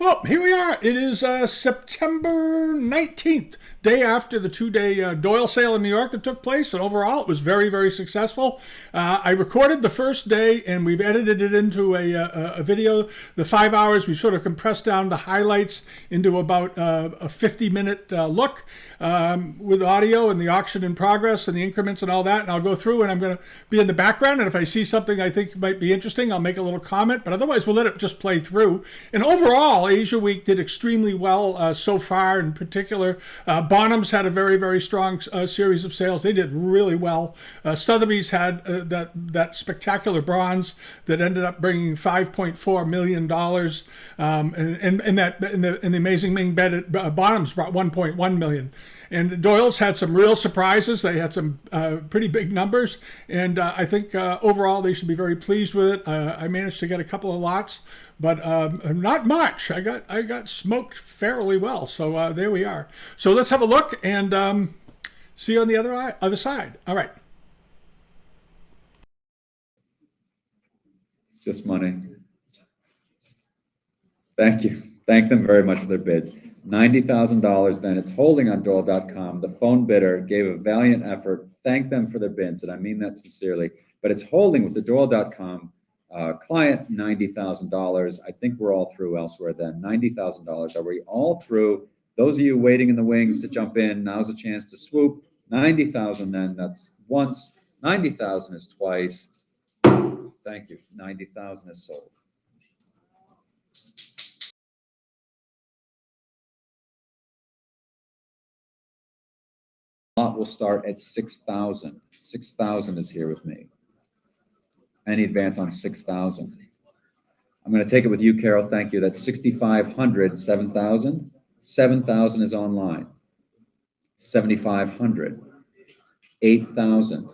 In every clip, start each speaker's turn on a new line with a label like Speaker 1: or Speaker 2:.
Speaker 1: Well, here we are. It is September 19th, day after the two-day Doyle sale in New York that took place, and overall it was very, very successful. I recorded the first day, and we've edited it into a video. The 5 hours, we sort of compressed down the highlights into about a 50-minute look with audio and the auction in progress and the increments and all that, and I'll go through, and I'm going to be in the background, and if I see something I think might be interesting, I'll make a little comment, but otherwise we'll let it just play through. And overall, Asia Week did extremely well so far. In particular, Bonhams had a very, very strong series of sales. They did really well. Sotheby's had that spectacular bronze that ended up bringing $5.4 million, and the amazing Ming bed at Bonhams brought $1.1 million. And Doyle's had some real surprises. They had some pretty big numbers, and I think overall they should be very pleased with it. I managed to get a couple of lots, but not much. I got smoked fairly well, so there we are. So let's have a look and see you on the other side. All right.
Speaker 2: It's just money. Thank you. Thank them very much for their bids. $90,000 then. It's holding on Doyle.com. The phone bidder gave a valiant effort. Thank them for their bids, and I mean that sincerely. But it's holding with the Doyle.com client, $90,000. I think we're all through elsewhere then. $90,000. Are we all through? Those of you waiting in the wings to jump in, now's a chance to swoop. 90,000 then. That's once. 90,000 is twice. Thank you. 90,000 is sold. Lot will start at 6,000. 6,000 is here with me. Any advance on 6,000? I'm going to take it with you, Carol. Thank you. That's 6,500. 7,000. 7,000 is online. 7,500. 8,000.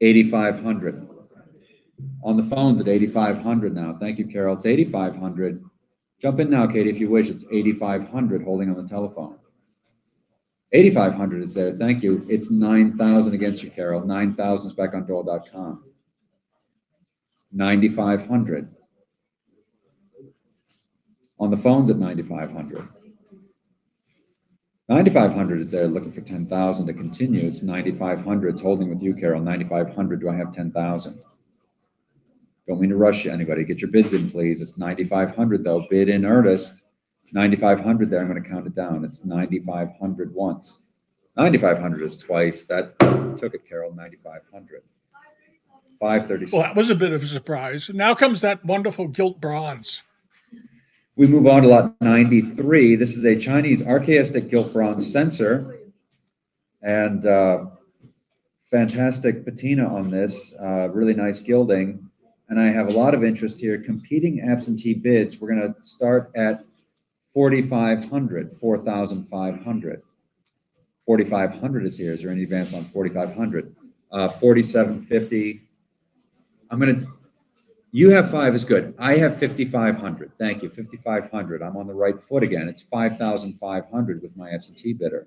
Speaker 2: 8,500. On the phones at 8,500 now. Thank you, Carol. It's 8,500. Jump in now, Katie, if you wish. It's 8,500 holding on the telephone. 8,500 is there. Thank you. It's 9,000 against you, Carol. 9,000 is back on Doyle.com. 9,500. On the phones at 9,500. 9,500 is there looking for 10,000 to continue. It's 9,500. It's holding with you, Carol. 9,500. Do I have 10,000? Don't mean to rush you, anybody. Get your bids in, please. It's 9,500, though. Bid in earnest. 9,500 there. I'm going to count it down. It's 9,500 once. 9,500 is twice. That took it, Carol. 9,500. 536.
Speaker 1: Well, that was a bit of a surprise. Now comes that wonderful gilt bronze.
Speaker 2: We move on to lot 93. This is a Chinese archaistic gilt bronze censer. And fantastic patina on this. Really nice gilding. And I have a lot of interest here. Competing absentee bids. We're going to start at 4,500, 4,500. 4,500 is here. Is there any advance on 4,500? 4,750. You have 5 is good. I have 5,500. Thank you. 5,500. I'm on the right foot again. It's 5,500 with my absentee bidder.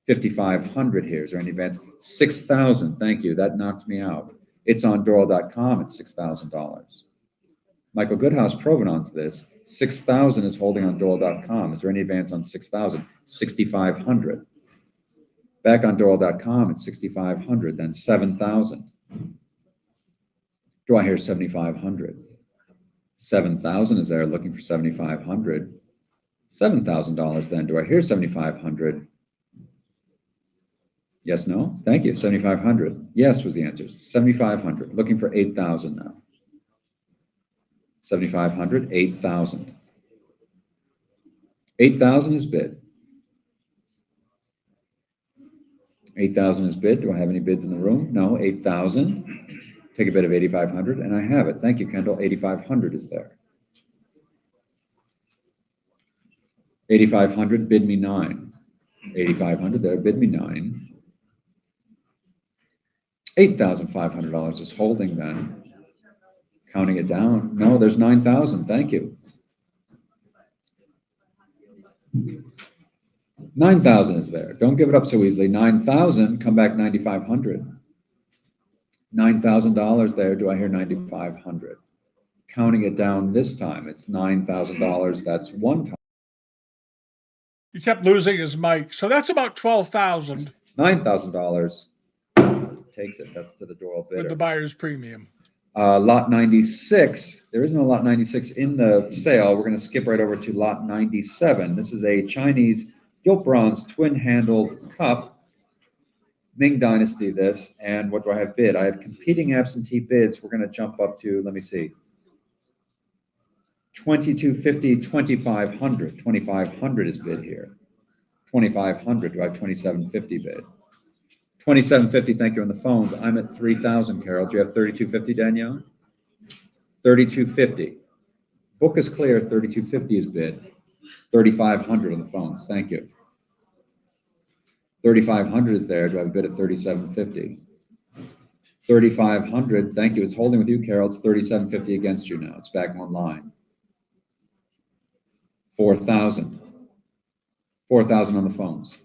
Speaker 2: 5,500 here. Is there any advance? 6,000. Thank you. That knocks me out. It's on Doyle.com at $6,000. Michael Goodhouse provenance this. 6,000 is holding on Doyle.com. Is there any advance on 6,000? 6,500. Back on Doyle.com at 6,500, then 7,000. Do I hear 7,500? 7,000 is there looking for 7,500. $7,000 then. Do I hear 7,500? Yes, no? Thank you. 7,500. Yes was the answer. 7,500. Looking for 8,000 now. 7,500, 8,000. 8,000 is bid. 8,000 is bid. Do I have any bids in the room? No. 8,000. Take a bid of 8,500, and I have it. Thank you, Kendall. 8,500 is there. 8,500, bid me 9. 8,500 there, bid me 9. $8,500 is holding then. Counting it down. No, there's 9,000. Thank you. 9,000 is there. Don't give it up so easily. 9,000, come back 9,500. $9,000 there. Do I hear 9,500? counting it down this time. It's $9,000. That's one time.
Speaker 1: He kept losing his mic. So that's about $12,000
Speaker 2: $9,000 takes it. That's to the Doyle bidder.
Speaker 1: with the buyer's premium.
Speaker 2: Lot 96, there isn't a lot 96 in the sale. We're going to skip right over to lot 97. This is a Chinese gilt bronze twin-handled cup, Ming Dynasty this. And what do I have bid? I have competing absentee bids. We're going to jump up to, let me see, 2250, 2500. 2500 is bid here. 2500. Do I have 2750 bid? 2750, thank you on the phones. I'm at 3,000, Carol. Do you have 3250, Danielle? 3250. Book is clear, 3250 is bid. 3,500 on the phones, thank you. 3,500 is there. Do I have a bid at 3,750? 3,500, thank you. It's holding with you, Carol. It's 3,750 against you now. It's back online. 4,000. 4,000 on the phones.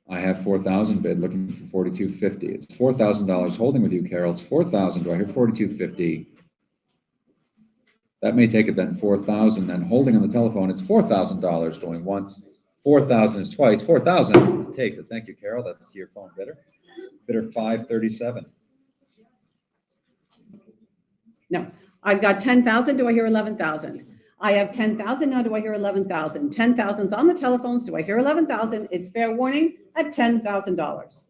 Speaker 2: I have 4,000 bid, looking for 4,250. It's $4,000 holding with you, Carol. It's 4,000. Do I hear 4,250? That may take it then. 4,000. Then holding on the telephone, it's $4,000 going once. 4,000 is twice. 4,000 takes it. Thank you, Carol. That's your phone bidder. Bidder 537.
Speaker 3: No, I've got 10,000. Do I hear 11,000? I have 10,000 now. Do I hear 11,000? 10,000's on the telephones. Do I hear 11,000? It's fair warning at $10,000.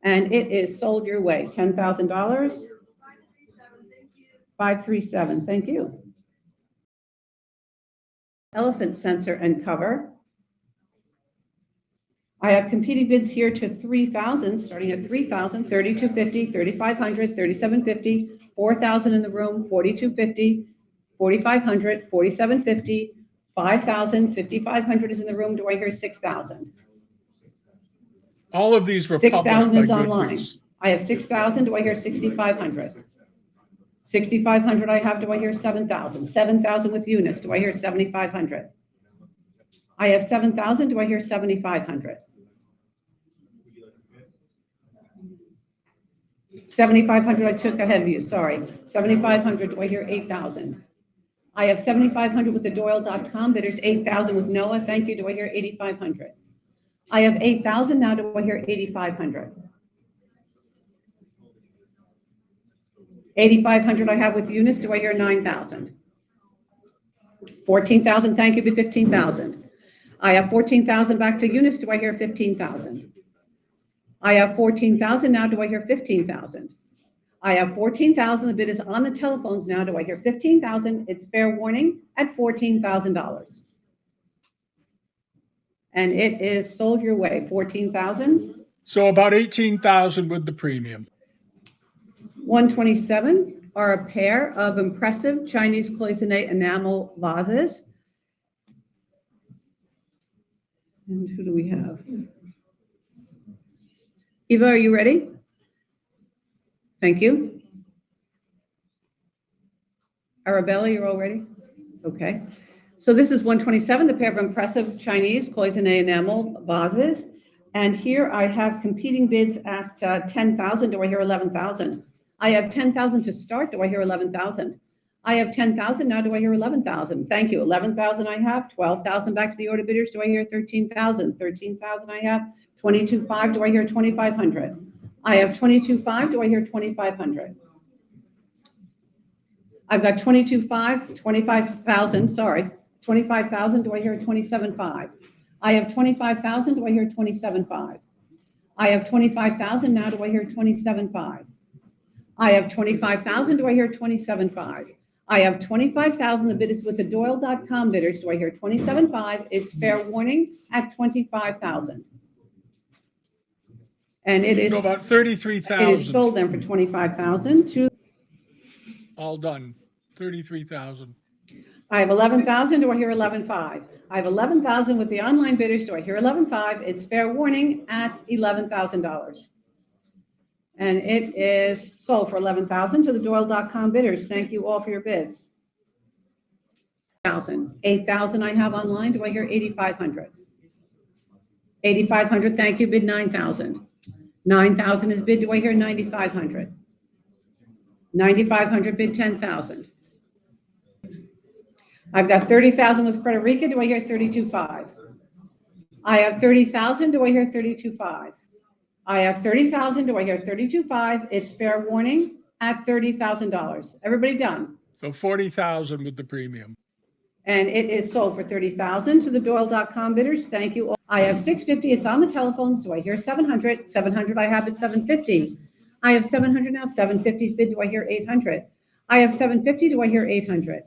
Speaker 3: And it is sold your way. $10,000. 537. Thank you. Elephant sensor and cover. I have competing bids here to 3,000, starting at 3,000, 3,250, 3,500, 3,750, 4,000 in the room, 4,250. 4,500, 4,750, 5,000, 5,500 is in the room. Do I hear 6,000?
Speaker 1: All of these were
Speaker 3: 6,000 is
Speaker 1: by
Speaker 3: online.
Speaker 1: Goodreads.
Speaker 3: I have 6,000. Do I hear 6,500? 6,500 I have. Do I hear 7,000? 7,000 with Eunice. Do I hear 7,500? I have 7,000. Do I hear 7,500? 7,500 I took ahead of you. Sorry. 7,500. Do I hear 8,000? I have 7,500 with the Doyle.com bidders, 8,000 with Noah. Thank you. Do I hear 8,500? I have 8,000 now. Do I hear 8,500? 8,500 I have with Eunice. Do I hear 9,000? 14,000. Thank you. Bid 15,000. I have 14,000 back to Eunice. Do I hear 15,000? I have 14,000 now. Do I hear 15,000? I have 14,000. The bid is on the telephones now. Do I hear 15,000? It's fair warning at $14,000. And it is sold your way. 14,000.
Speaker 1: So about 18,000 with the premium.
Speaker 3: 127 are a pair of impressive Chinese Cloisonne enamel vases. And who do we have? Eva, are you ready? Thank you. Arabella, you're all ready? Okay. So this is 127, the pair of impressive Chinese Cloisonne enamel vases. And here I have competing bids at 10,000. Do I hear 11,000? I have 10,000 to start. Do I hear 11,000? I have 10,000 now. Do I hear 11,000? Thank you. 11,000 I have. 12,000 back to the order bidders. Do I hear 13,000? 13,000 I have. 22,500. Do I hear 2,500? I have 22,500. Do I hear 2,500? I've got 22,500, 25,000. Sorry, 25,000. Do I hear 27,500? I have 25,000. Do I hear 27,500? I have 25,000 now. Do I hear 27,500? I have 25,000. Do I hear 27,500? I have 25,000. The bid is with the Doyle.com bidders. Do I hear 27,500? It's fair warning at 25,000. And it is
Speaker 1: So about
Speaker 3: it
Speaker 1: 33,000.
Speaker 3: is sold then for 25,000 to.
Speaker 1: All done. 33,000.
Speaker 3: I have 11,000. Do I hear 11,500? I have 11,000 with the online bidders. Do I hear 11,500? It's fair warning at $11,000. And it is sold for 11,000 to the Doyle.com bidders. Thank you all for your bids. 8,000 I have online. Do I hear 8,500? 8,500. Thank you. Bid 9,000. 9,000 is bid. Do I hear 9,500? 9,500 bid 10,000. I've got 30,000 with Puerto Rico. Do I hear 32.5? I have 30,000. Do I hear 32.5? I have 30,000. Do I hear 32.5? It's fair warning at $30,000. Everybody done?
Speaker 1: So 40,000 with the premium.
Speaker 3: And it is sold for 30,000 to the Doyle.com bidders. Thank you all. I have 650. It's on the telephones. Do I hear 700? 700 I have at 750. I have 700 now. 750's bid. Do I hear 800? I have 750. Do I hear 800?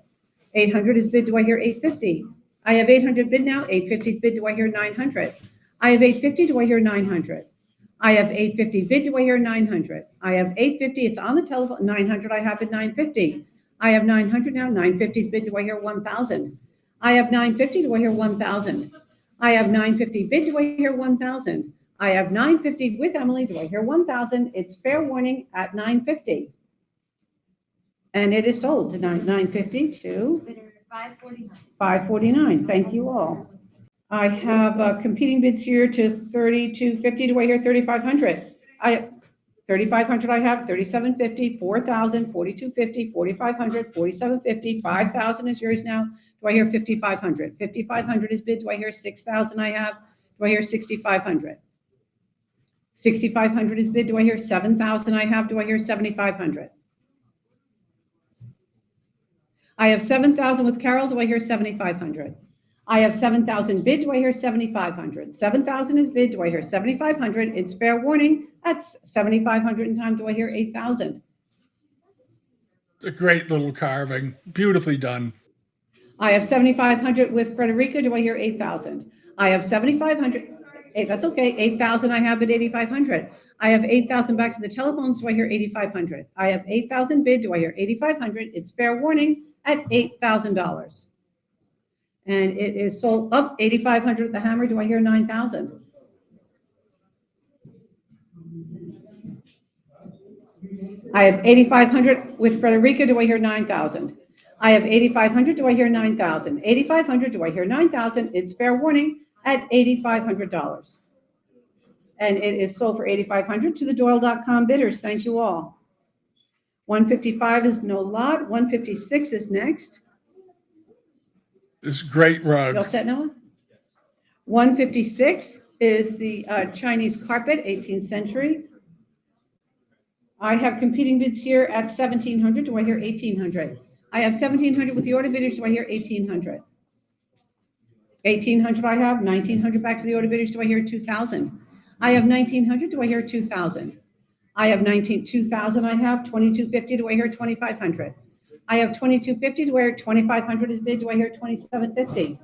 Speaker 3: 800 is bid. Do I hear 850? I have 800 bid now. 850's bid. Do I hear 900? I have 850. Do I hear 900? I have 850 bid. Do I hear 900? I have 850. It's on the telephone. 900 I have at 950. I have 900 now. 950's bid. Do I hear 1,000? I have 950. Do I hear 1,000? I have 950 bid. Do I hear 1,000? I have 950 with Emily. Do I hear 1,000? It's fair warning at 950. And it is sold to 950 to
Speaker 4: 549.
Speaker 3: 549. Thank you all. I have competing bids here to 3,250. Do I hear 3,500? 3,500 I have, 3,750, 4,000, 4,250, 4,500, 4,750, 5,000 is yours now. Do I hear 5,500? 5,500 is bid. Do I hear 6,000 I have? Do I hear 6,500? 6,500 is bid. Do I hear 7,000 I have? Do I hear 7,500? I have 7,000 with Carol. Do I hear 7,500? I have 7,000 bid. Do I hear 7,500? 7,000 is bid. Do I hear 7,500? It's fair warning. That's 7,500 in time. Do I hear 8,000?
Speaker 1: A great little carving. Beautifully done.
Speaker 3: I have 7,500 with Frederica. Do I hear 8,000? I have 7,500. That's okay. 8,000 I have at 8,500. I have 8,000 back to the telephones. Do I hear 8,500? I have 8,000 bid. Do I hear 8,500? It's fair warning at $8,000. And it is sold up 8,500 at the hammer. Do I hear 9,000? I have 8,500 with Frederica. Do I hear 9,000? I have 8,500. Do I hear 9,000? 8,500. Do I hear 9,000? It's fair warning at $8,500. And it is sold for 8,500 to the Doyle.com bidders. Thank you all. 155 is no lot. 156 is next.
Speaker 1: This great rug.
Speaker 3: You all set, Noah? 156 is the Chinese carpet, 18th century. I have competing bids here at 1,700. Do I hear 1,800? I have 1,700 with the order bidders. Do I hear 1,800? 1,800 I have. 1,900 back to the order bidders. Do I hear 2,000? I have 1,900. Do I hear 2,000? I have 2,000 I have. 2,250. Do I hear 2,500? I have 2,250. Do I hear 2,500 is bid? Do I hear 2,750?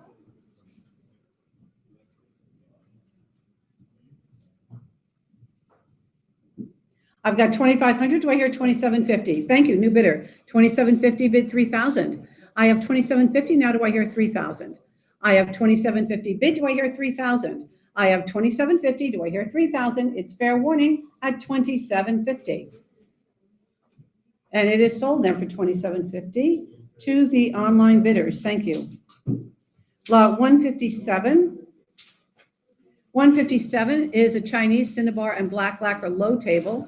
Speaker 3: I've got 2,500. Do I hear 2,750? Thank you, new bidder. 2,750 bid 3,000. I have 2,750. Now do I hear 3,000? I have 2,750 bid. Do I hear 3,000? I have 2,750. Do I hear 3,000? It's fair warning at 2,750. And it is sold now for 2,750 to the online bidders. Thank you. Lot 157. 157 is a Chinese cinnabar and black lacquer low table.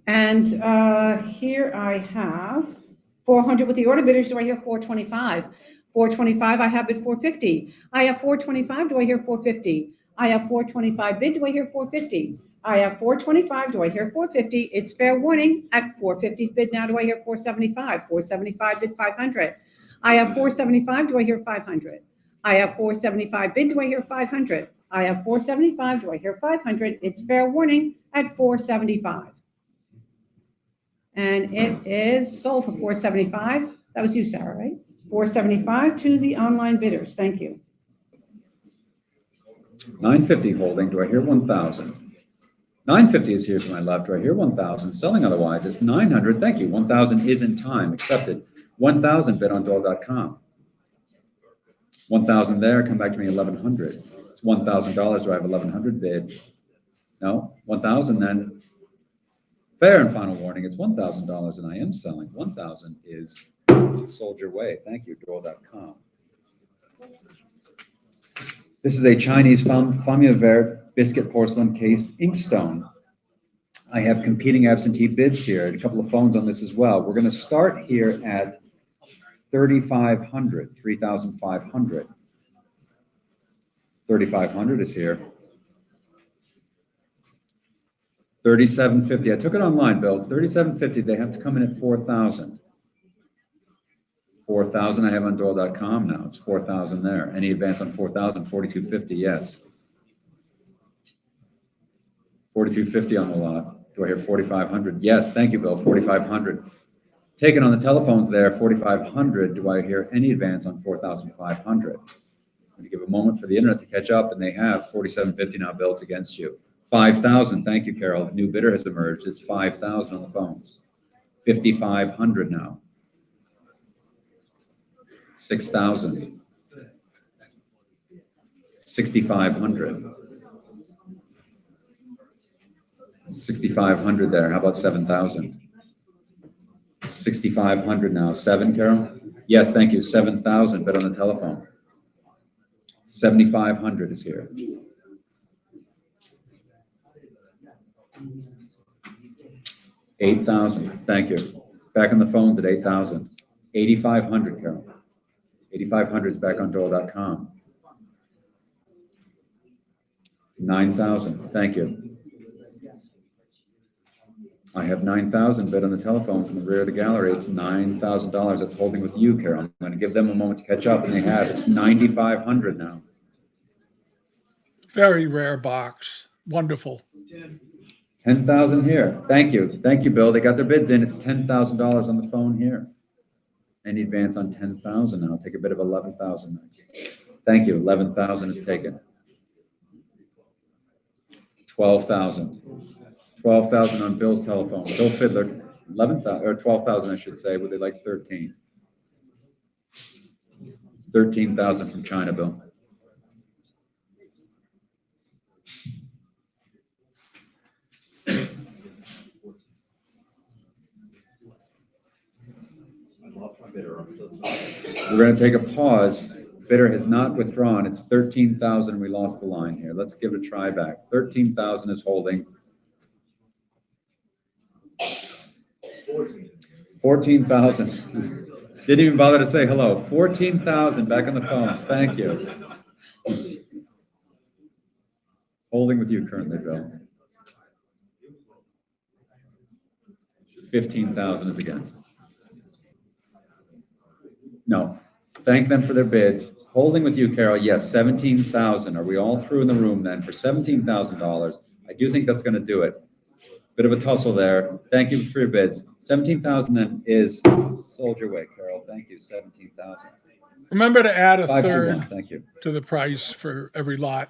Speaker 3: And here I have 400 with the order bidders. Do I hear 425? 425 I have at 450. I have 425. Do I hear 450? I have 425 bid. Do I hear 450? I have 425. Do I hear 450? It's fair warning at 450's bid. Now do I hear 475? 475 bid 500. I have 475. Do I hear 500? I have 475 bid. Do I hear 500? I have 475. Do I hear 500? It's fair warning at 475. And it is sold for 475. That was you, Sarah, right? 475 to the online bidders. Thank you.
Speaker 2: 950 holding. Do I hear 1,000? 950 is here to my left. Do I hear 1,000? Selling otherwise. It's 900. Thank you. 1,000 is in time. Accepted. 1,000 bid on Doyle.com. 1,000 there. Come back to me. 1,100. It's $1,000. Do I have 1,100 bid? No. 1,000 then. Fair and final warning, it's $1,000 and I am selling. 1,000 is sold your way. Thank you, Doyle.com. This is a Chinese famille verte biscuit porcelain cased inkstone. I have competing absentee bids here, and a couple of phones on this as well. We're going to start here at 3,500, 3,500. 3,500 is here. 3,750. I took it online, Bill. It's 3,750. They have to come in at 4,000. 4,000 I have on Doyle.com now. It's 4,000 there. Any advance on 4,000? 4,250, yes. 4,250 on the lot. Do I hear 4,500? Yes, thank you, Bill. 4,500. Taken on the telephones there, 4,500. Do I hear any advance on 4,500? I'm going to give a moment for the internet to catch up, and they have 4,750 now. Bill, it's against you. 5,000. Thank you, Carol. New bidder has emerged. It's 5,000 on the phones. 5,500 now. 6,000. 6,500. 6,500 there. How about 7,000? 6,500 now. 7, Carol? Yes, thank you. 7,000, but on the telephone. 7,500 is here. $8,000. Thank you. Back on the phones at 8,000. 8,500, Carol. 8,500 is back on Doyle.com. 9,000. Thank you. I have 9,000 bid on the telephones in the rear of the gallery. It's $9,000. That's holding with you, Carol. I'm going to give them a moment to catch up, and they have. It's 9,500 now.
Speaker 1: Very rare box. Wonderful.
Speaker 2: 10,000 here. Thank you. Thank you, Bill. They got their bids in. It's $10,000 on the phone here. Any advance on 10,000 now? I'll take a bit of 11,000 next. Thank you. 11,000 is taken. 12,000. 12,000 on Bill's telephone. Bill Fiddler. 11,000 or 12,000, I should say. Would they like 13? 13,000 from China, Bill. We're going to take a pause. Bidder has not withdrawn. It's 13,000. We lost the line here. Let's give it a try back. 13,000 is holding. 14,000. Didn't even bother to say hello. 14,000 back on the phones. Thank you. Holding with you currently, Bill. 15,000 is against. No. Thank them for their bids. Holding with you, Carol. Yes, 17,000. Are we all through in the room then for $17,000? I do think that's going to do it. Bit of a tussle there. Thank you for your bids. 17,000 is sold your way, Carol. Thank you. 17,000.
Speaker 1: Remember to add a
Speaker 2: 521.
Speaker 1: third
Speaker 2: Thank you.
Speaker 1: to the price for every lot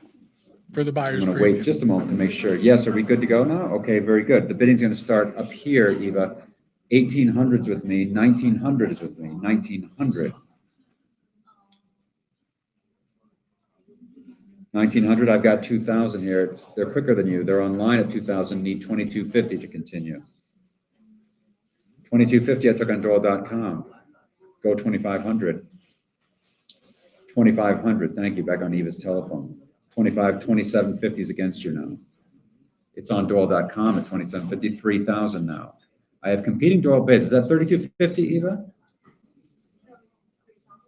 Speaker 1: for the buyer's
Speaker 2: I'm going to
Speaker 1: premium.
Speaker 2: wait just a moment to make sure. Yes, are we good to go now? Okay, very good. The bidding's going to start up here, Eva. 1,800's with me. 1,900 is with me. 1,900. 1,900, I've got 2,000 here. They're quicker than you. They're online at 2,000, need 2,250 to continue. 2,250 I took on Doyle.com. Go 2,500. 2,500, thank you, back on Eva's telephone. 2750 is against you now. It's on Doyle.com at 2,750, 3,000 now. I have competing Doyle bids. Is that 3,250, Eva?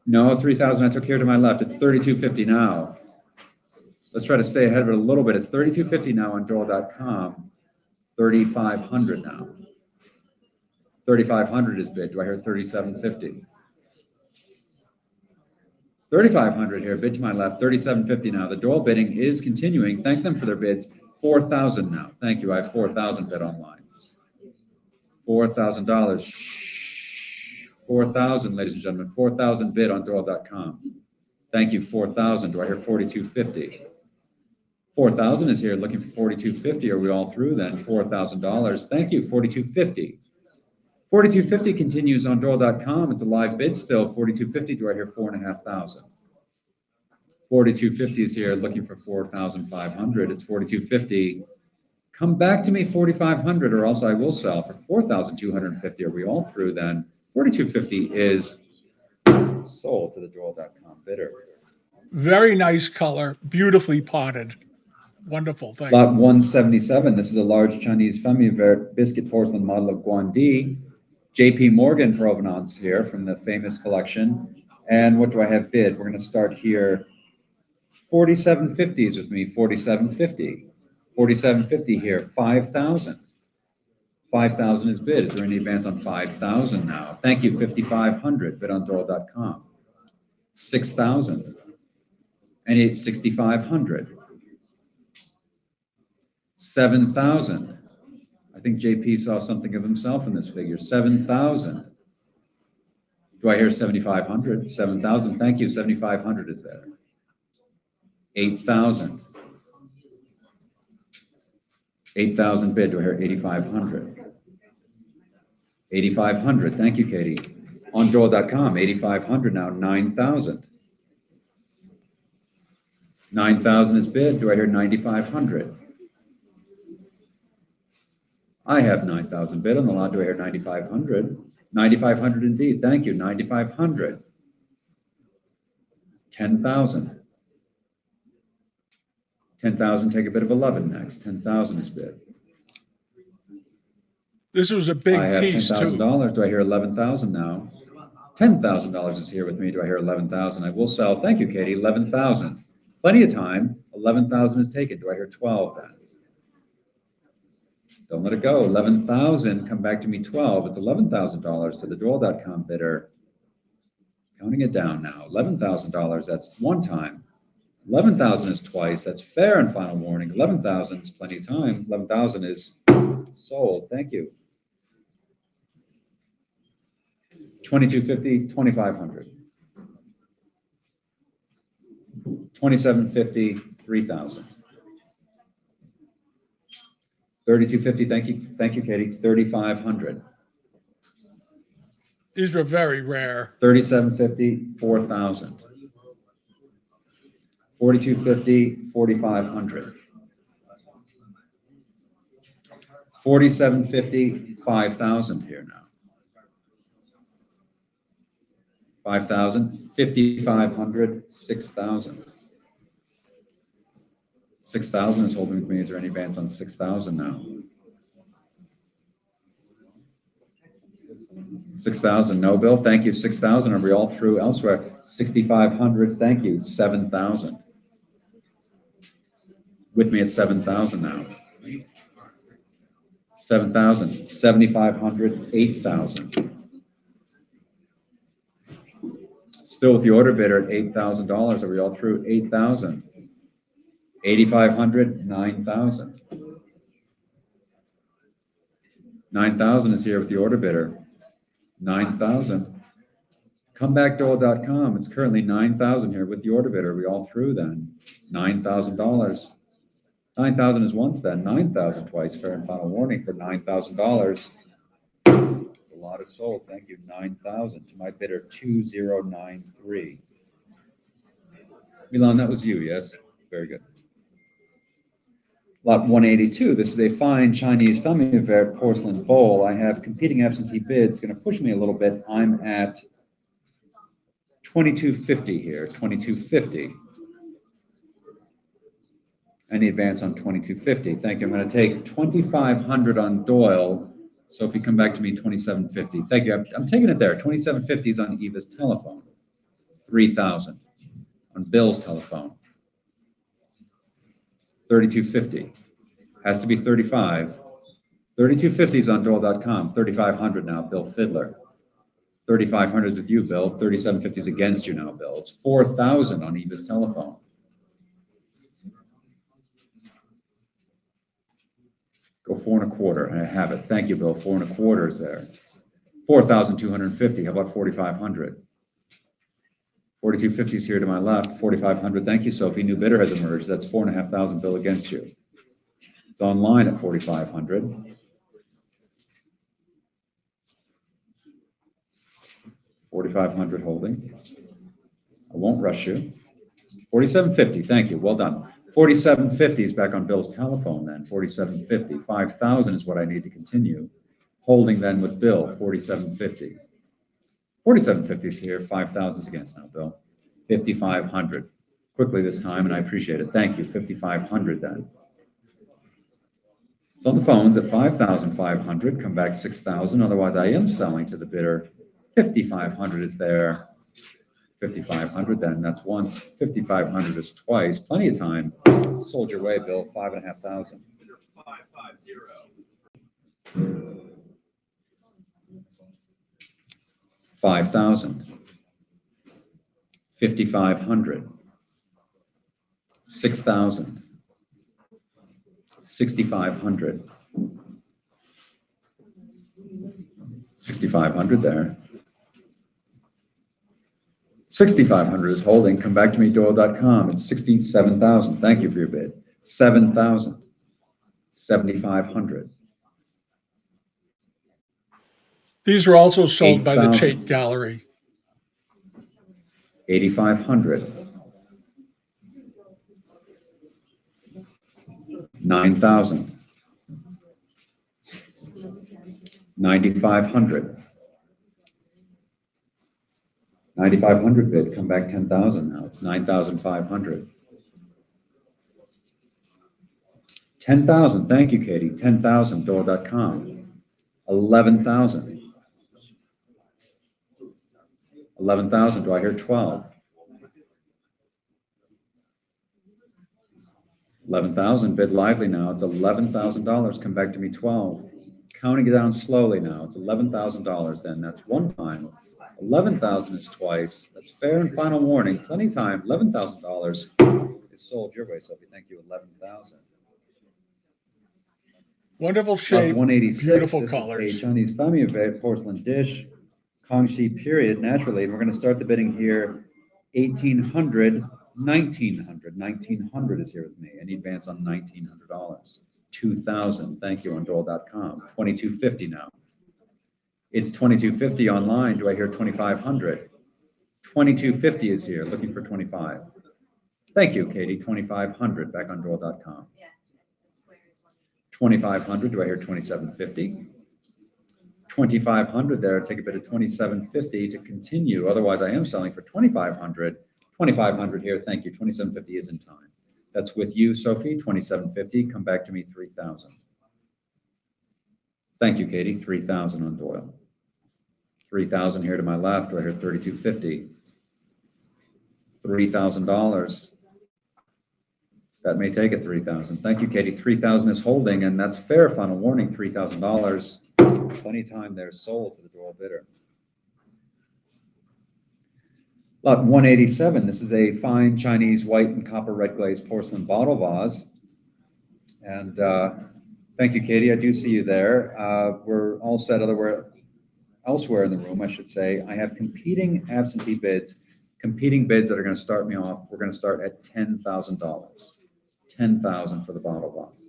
Speaker 2: No, 3,000 I took here to my left. It's 3,250 now. Let's try to stay ahead of it a little bit. It's 3,250 now on Doyle.com. 3,500 now. 3,500 is bid. Do I hear 3,750? 3,500 here. Bid to my left. 3,750 now. The Doyle bidding is continuing. Thank them for their bids. 4,000 now. Thank you. I have 4,000 bid online. $4,000. 4,000, ladies and gentlemen. 4,000 bid on Doyle.com. Thank you. 4,000. Do I hear 4,250? 4,000 is here looking for 4,250. Are we all through then? $4,000. Thank you. 4,250. 4,250 continues on Doyle.com. It's a live bid still. 4,250. Do I hear 4,500? 4,250 is here looking for 4,500. It's 4,250. Come back to me 4,500 or else I will sell for 4,250. Are we all through then? 4,250 is sold to the Doyle.com bidder.
Speaker 1: Very nice color, beautifully potted. Wonderful, thank
Speaker 2: Lot
Speaker 1: you.
Speaker 2: 177, this is a large Chinese Femme-Vert biscuit porcelain model of guanyin. JP Morgan provenance here from the famous collection. And what do I have bid? We're going to start here. 4750s with me, 4750. 4750 here, 5,000. 5,000 is bid. Is there any advance on 5,000 now? Thank you, 5,500, bid on Doyle.com. 6,000. And it's 6,500. 7,000. I think JP saw something of himself in this figure. 7,000. Do I hear 7,500? 7,000. Thank you. 7,500 is there. 8,000. 8,000 bid. Do I hear 8,500? 8,500. Thank you, Katie. On Doyle.com, 8,500 now. 9,000. 9,000 is bid. Do I hear 9,500? I have 9,000 bid on the lot. Do I hear 9,500? 9,500 indeed. Thank you. 9,500. 10,000. 10,000. Take a bit of 11 next. 10,000 is bid.
Speaker 1: This was a big
Speaker 2: I have
Speaker 1: piece
Speaker 2: $10,000.
Speaker 1: too.
Speaker 2: Do I hear 11,000 now? $10,000 is here with me. Do I hear 11,000? I will sell. Thank you, Katie. 11,000. Plenty of time. 11,000 is taken. Do I hear 12 then? Don't let it go. 11,000. Come back to me. 12. It's $11,000 to the Doyle.com bidder. Counting it down now. $11,000. That's one time. 11,000 is twice. That's fair and final warning. 11,000 is plenty of time. 11,000 is sold. Thank you. 2250, 2,500. 2750, 3,000. 3250, thank you, Katie. 3,500.
Speaker 1: These were very rare.
Speaker 2: 3750, 4,000. 4250, 4,500. 4750, 5,000 here now. 5,000, 5,500, 6,000. 6,000 is holding with me. Is there any advance on 6,000 now? 6,000, no, Bill. Thank you. 6,000. Are we all through elsewhere? 6,500. Thank you. 7,000. With me at 7,000 now. 7,000, 7,500, 8,000. Still with the order bidder at $8,000. Are we all through? 8,000. 8,500, 9,000. 9,000 is here with the order bidder. 9,000. Comebackdoyle.com. It's currently 9,000 here with the order bidder. Are we all through then? $9,000. 9,000 is once then. 9,000 twice. Fair and final warning for $9,000. The lot is sold. Thank you. 9,000 to my bidder 2093. Milan, that was you, yes? Very good. Lot 182. This is a fine Chinese Femme-Vert porcelain bowl. I have competing absentee bids. Going to push me a little bit. I'm at 2250 here. 2250. Any advance on 2250? Thank you. I'm going to take 2,500 on Doyle. So if you come back to me, 2750. Thank you. I'm taking it there. 2750 is on Eva's telephone. 3,000 on Bill's telephone. 3,250. Has to be 35. 3,250 is on Doyle.com. 3,500 now, Bill Fiddler. 3,500 is with you, Bill. 3,750 is against you now, Bill. It's 4,000 on Eva's telephone. Go 4,25. I have it. Thank you, Bill. 4,25 is there. 4,250. How about 4,500? 4,250 is here to my left. 4,500. Thank you, Sophie. New bidder has emerged. That's 4,500, Bill, against you. It's online at 4,500. 4,500 holding. I won't rush you. 4,750. Thank you. Well done. 4,750 is back on Bill's telephone then. 4,750. 5,000 is what I need to continue. Holding then with Bill. 4,750. 4,750 is here. 5,000 is against now, Bill. 5,500. quickly this time, and I appreciate it. Thank you. 5,500 then. It's on the phones at 5,500. Come back 6,000. Otherwise, I am selling to the bidder. 5,500 is there. 5,500 then. That's once. 5,500 is twice. Plenty of time. Sold your way, Bill. 5,500. 5,000. 5,500. 6,000. 6,500. 6,500 there. 6,500 is holding. Come back to me, Doyle.com. It's 67,000. Thank you for your bid. 7,000. 7,500.
Speaker 1: These are also sold by the
Speaker 2: 8,000.
Speaker 1: Tate Gallery.
Speaker 2: 8,500. 9,000. 9,500. 9,500 bid. Come back 10,000 now. It's 9,500. 10,000. Thank you, Katie. 10,000. Doyle.com. 11,000. 11,000. Do I hear 12? 11,000. Bid lively now. It's $11,000. Come back to me. 12. Counting it down slowly now. It's $11,000 then. That's one time. 11,000 is twice. That's fair and final warning. Plenty of time. $11,000 is sold your way, Sophie. Thank you. 11,000.
Speaker 1: Wonderful shape,
Speaker 2: 186.
Speaker 1: beautiful
Speaker 2: This
Speaker 1: colors.
Speaker 2: is a Chinese family of porcelain dish, Kangxi period, naturally. And we're going to start the bidding here. 1,800, 1,900. 1,900 is here with me. Any advance on $1,900? 2,000. Thank you on Doyle.com. 2,250 now. It's 2,250 online. Do I hear 2,500? 2,250 is here. Looking for 25. Thank you, Katie. 2,500. Back on Doyle.com. 2,500. Do I hear 2,750? 2,500 there. Take a bid of 2,750 to continue. Otherwise, I am selling for 2,500. 2,500 here. Thank you. 2,750 is in time. That's with you, Sophie. 2,750. Come back to me. 3,000. Thank you, Katie. 3,000 on Doyle. 3,000 here to my left. Do I hear 3,250? $3,000. That may take it. 3,000. Thank you, Katie. 3,000 is holding, and that's fair. Final warning. $3,000. Plenty of time there. Sold to the Doyle bidder. Lot 187. This is a fine Chinese white and copper red glazed porcelain bottle vase. And thank you, Katie. I do see you there. We're all set elsewhere in the room, I should say. I have competing absentee bids, competing bids that are going to start me off. We're going to start at $10,000. $10,000 for the bottle vase.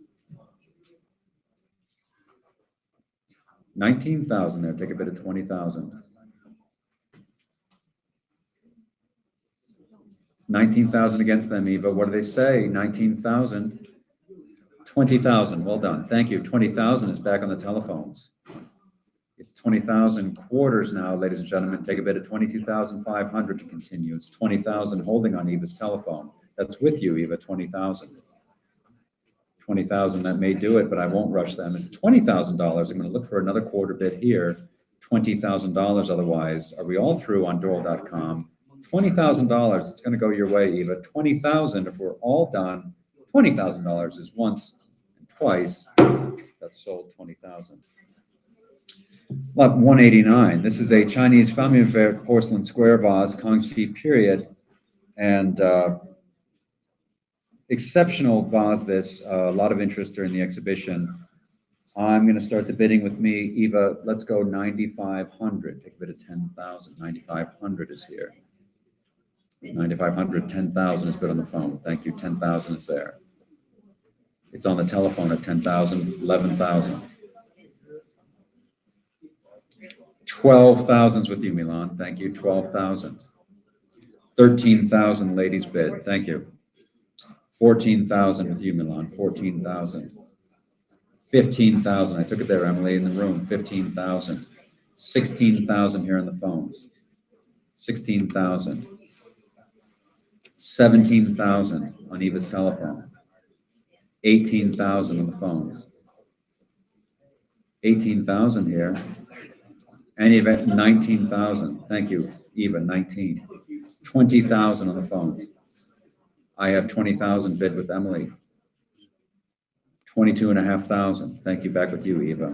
Speaker 2: 19,000 there. Take a bid of 20,000. 19,000 against them, Eva. What do they say? 19,000. 20,000. Well done. Thank you. 20,000 is back on the telephones. It's 20,000 quarters now, ladies and gentlemen. Take a bid of 22,500 to continue. It's 20,000 holding on Eva's telephone. That's with you, Eva. 20,000. 20,000. That may do it, but I won't rush them. It's $20,000. I'm going to look for another quarter bid here. $20,000 otherwise. Are we all through on Doyle.com? $20,000. It's going to go your way, Eva. 20,000. If we're all done, $20,000 is once and twice. That's sold. 20,000. Lot 189. This is a Chinese family affair porcelain square vase, Kangxi period, and exceptional vase. This a lot of interest during the exhibition. I'm going to start the bidding with me, Eva. Let's go 9,500. Take a bid of 10,000. 9,500 is here. 9,500. 10,000 is bid on the phone. Thank you. 10,000 is there. It's on the telephone at 10,000. 11,000. 12,000 is with you, Milan. Thank you. 12,000. 13,000 ladies bid. Thank you. 14,000 with you, Milan. 14,000. 15,000. I took it there, Emily, in the room. 15,000. 16,000 here on the phones. 16,000. 17,000 on Eva's telephone. 18,000 on the phones. 18,000 here. And Eva, 19,000. Thank you, Eva, 19. 20,000 on the phones. I have 20,000 bid with Emily. 22,500. Thank you, back with you, Eva.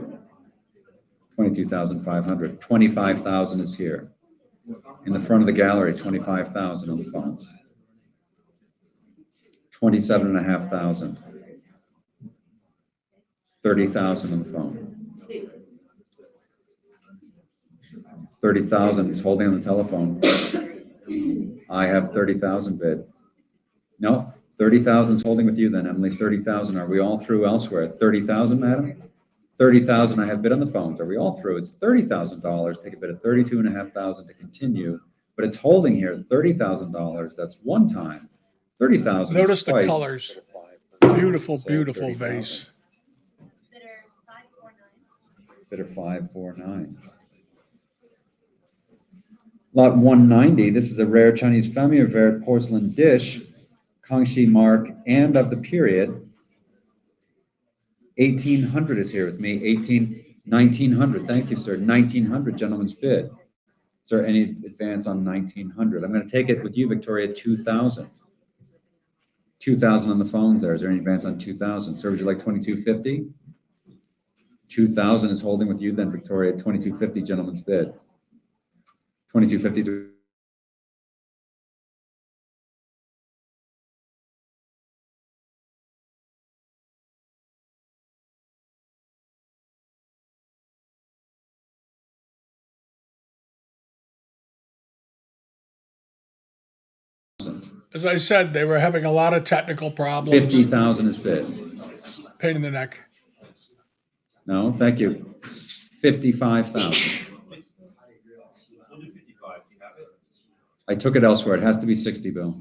Speaker 2: 22,500. 25,000 is here. In the front of the gallery, 25,000 on the phones. 27,500. 30,000 on the phone. 30,000 is holding on the telephone. I have 30,000 bid. No, 30,000 is holding with you then, Emily. 30,000. Are we all through elsewhere? 30,000, madam? 30,000 I have bid on the phones. Are we all through? It's $30,000. Take a bid of 32,500 to continue, but it's holding here $30,000. That's one time. 30,000.
Speaker 1: Notice the
Speaker 2: twice.
Speaker 1: colors. Beautiful,
Speaker 2: So
Speaker 1: beautiful
Speaker 2: 30,000.
Speaker 1: vase.
Speaker 2: Bidder 549. Lot 190. This is a rare Chinese famille porcelain dish, Kangxi mark and of the period. 1,800 is here with me. 1,900. Thank you, sir. 1,900, gentleman's bid. Sir, any advance on 1,900? I'm going to take it with you, Victoria, 2,000. 2,000 on the phones there. Is there any advance on 2,000? Sir, would you like 2,250? 2,000 is holding with you then, Victoria. 2,250, gentleman's bid. 2,250 to
Speaker 1: As I said, they were having a lot of technical problems.
Speaker 2: 50,000 is bid.
Speaker 1: Pain in the neck.
Speaker 2: No, thank you. 55,000. I took it elsewhere. It has to be 60, Bill.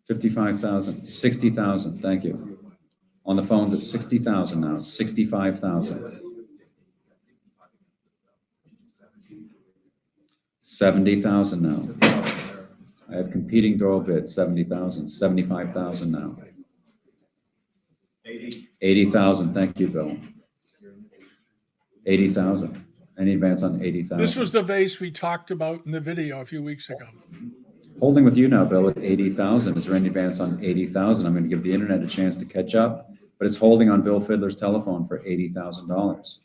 Speaker 2: 55,000. 60,000. Thank you. On the phones at 60,000 now. 65,000. 70,000 now. I have competing Doyle bids. 70,000. 75,000 now. 80,000. Thank you, Bill. 80,000. Any advance on 80,000?
Speaker 1: This was the vase we talked about in the video a few weeks ago.
Speaker 2: Holding with you now, Bill, at 80,000. Is there any advance on 80,000? I'm going to give the internet a chance to catch up, but it's holding on Bill Fiddler's telephone for $80,000.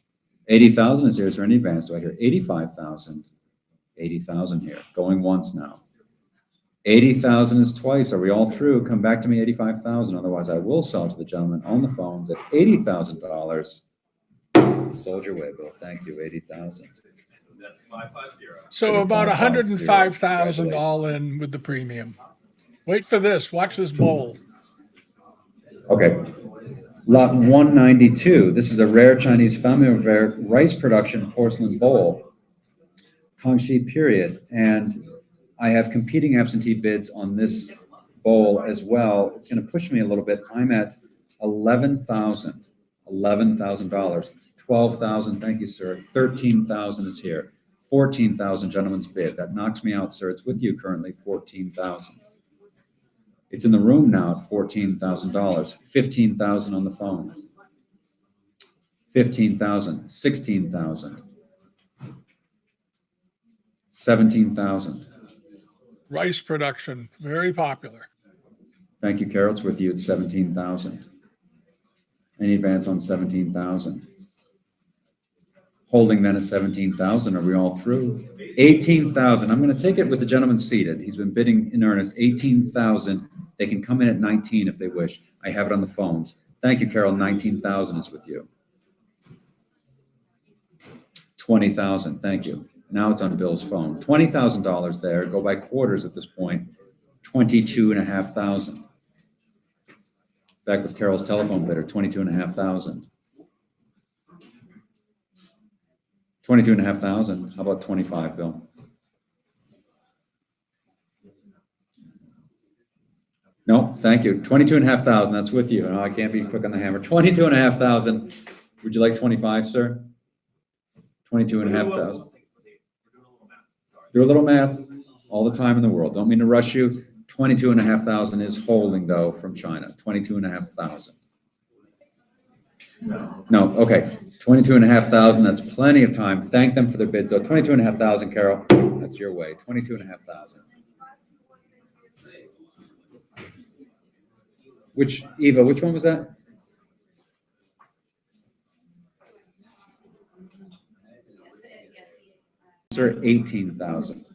Speaker 2: 80,000 is here. Is there any advance? Do I hear 85,000? 80,000 here. Going once now. 80,000 is twice. Are we all through? Come back to me, 85,000. Otherwise, I will sell to the gentleman on the phones at $80,000. Sold your way, Bill. Thank you. 80,000.
Speaker 4: That's 550.
Speaker 1: So about 105,000 all in with the premium. Wait for this. Watch this bowl.
Speaker 2: Okay. Lot 192. This is a rare Chinese famille rice production porcelain bowl. Kangxi period. And I have competing absentee bids on this bowl as well. It's going to push me a little bit. I'm at $11,000. $11,000. 12,000. Thank you, sir. 13,000 is here. 14,000, gentlemen's bid. That knocks me out, sir. It's with you currently. 14,000. It's in the room now at $14,000. 15,000 on the phone. 15,000. 16,000. 17,000.
Speaker 1: Rice production, very popular.
Speaker 2: Thank you, Carol. It's with you at 17,000. Any advance on 17,000? Holding then at 17,000. Are we all through? 18,000. I'm going to take it with the gentleman seated. He's been bidding in earnest. 18,000. They can come in at 19 if they wish. I have it on the phones. Thank you, Carol. 19,000 is with you. 20,000. Thank you. Now it's on Bill's phone. $20,000 there. Go by quarters at this point. 22,500. Back with Carol's telephone bidder. 22,500. 22,500. How about 25, Bill? No, thank you. 22,500. That's with you. No, I can't be quick on the hammer. 22,500. Would you like 25, sir? 22,500. Do a little math. All the time in the world. Don't mean to rush you. 22,500 is holding though from China. 22,500. No, okay. 22,500. That's plenty of time. Thank them for their bids though. 22,500, Carol. That's your way. 22,500. Eva, which one was that? Sir, 18,000.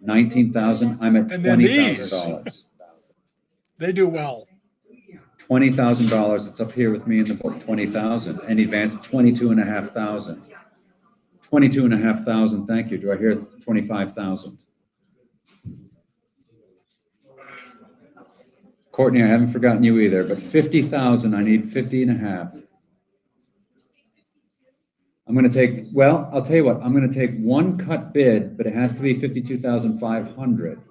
Speaker 2: 19,000. I'm at
Speaker 1: And then these,
Speaker 2: $20,000.
Speaker 1: they do well.
Speaker 2: $20,000. It's up here with me in the book. 20,000. Any advance? 22,500. 22,500. Thank you. Do I hear 25,000? Courtney, I haven't forgotten you either, but 50,000. I need 50 and a half. I'm going to take, well, I'll tell you what, I'm going to take one cut bid, but it has to be 52,500.